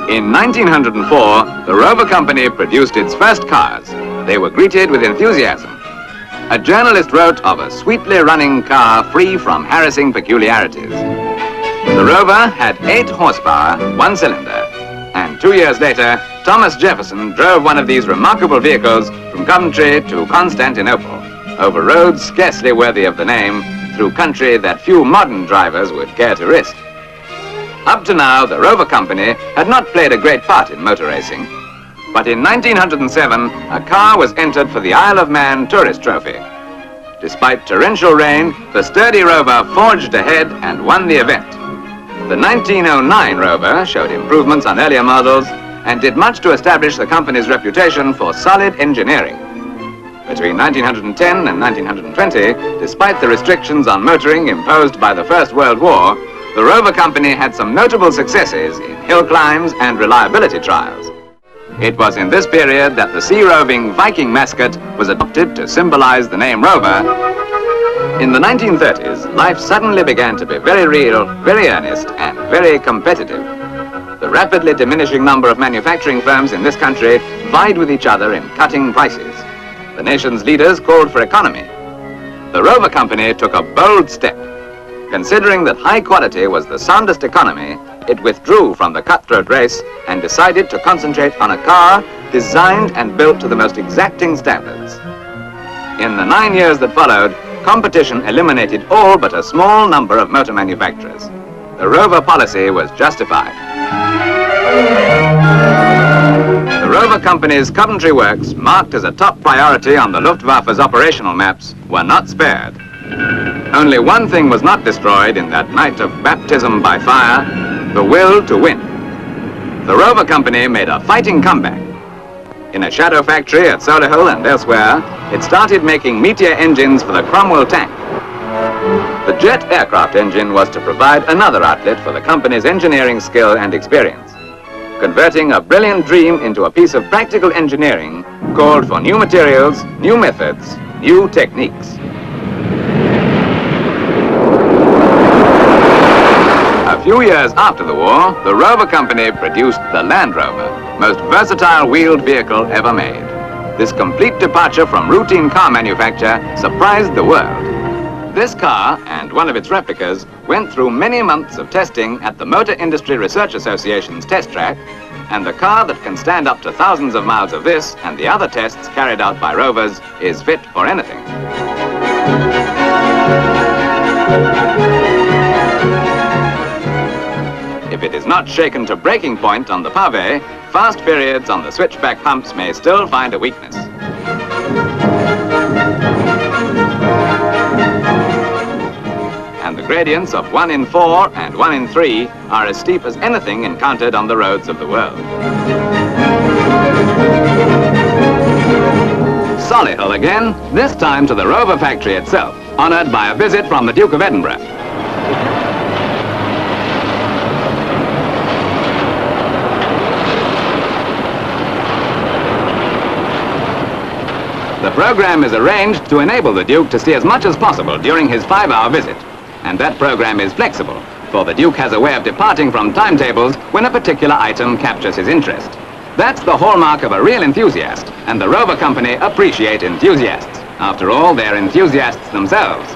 In 1904, the Rover Company produced its first cars. They were greeted with enthusiasm. A journalist wrote of a sweetly running car free from harassing peculiarities. The Rover had 8 horsepower, 1 cylinder, and 2 years later, Thomas Jefferson drove one of these remarkable vehicles from Coventry to Constantinople, over roads scarcely worthy of the name, through country that few modern drivers would care to risk. Up to now, the Rover Company had not played a great part in motor racing, but in 1907, a car was entered for the Isle of Man Tourist Trophy. Despite torrential rain, the sturdy Rover forged ahead and won the event. The 1909 Rover showed improvements on earlier models and did much to establish the company's reputation for solid engineering. Between 1910 and 1920, despite the restrictions on motoring imposed by the First World War, the Rover Company had some notable successes in hill climbs and reliability trials. It was in this period that the sea-roving Viking mascot was adopted to symbolize the name Rover. In the 1930s, life suddenly began to be very real, very earnest, and very competitive. The rapidly diminishing number of manufacturing firms in this country vied with each other in cutting prices. The nation's leaders called for economy. The Rover Company took a bold step. Considering that high quality was the soundest economy, it withdrew from the cutthroat race and decided to concentrate on a car designed and built to the most exacting standards. In the 9 years that followed, competition eliminated all but a small number of motor manufacturers. The Rover policy was justified. The Rover Company's Coventry works, marked as a top priority on the Luftwaffe's operational maps, were not spared. Only one thing was not destroyed in that night of baptism by fire: the will to win. The Rover Company made a fighting comeback. In a shadow factory at Solihull and elsewhere, it started making Meteor engines for the Cromwell tank. The jet aircraft engine was to provide another outlet for the company's engineering skill and experience. Converting a brilliant dream into a piece of practical engineering called for new materials, new methods, new techniques. A few years after the war, the Rover Company produced the Land Rover, most versatile wheeled vehicle ever made. This complete departure from routine car manufacture surprised the world. This car and one of its replicas went through many months of testing at the Motor Industry Research Association's test track, and the car that can stand up to thousands of miles of this and the other tests carried out by Rovers is fit for anything. If it is not shaken to breaking point on the pave, fast periods on the switchback pumps may still find a weakness. And the gradients of 1 in 4 and 1 in 3 are as steep as anything encountered on the roads of the world. Solihull again, this time to the Rover factory itself, honored by a visit from the Duke of Edinburgh. The program is arranged to enable the Duke to see as much as possible during his 5-hour visit. And that program is flexible, for the Duke has a way of departing from timetables when a particular item captures his interest. That's the hallmark of a real enthusiast, and the Rover Company appreciate enthusiasts. After all, they're enthusiasts themselves.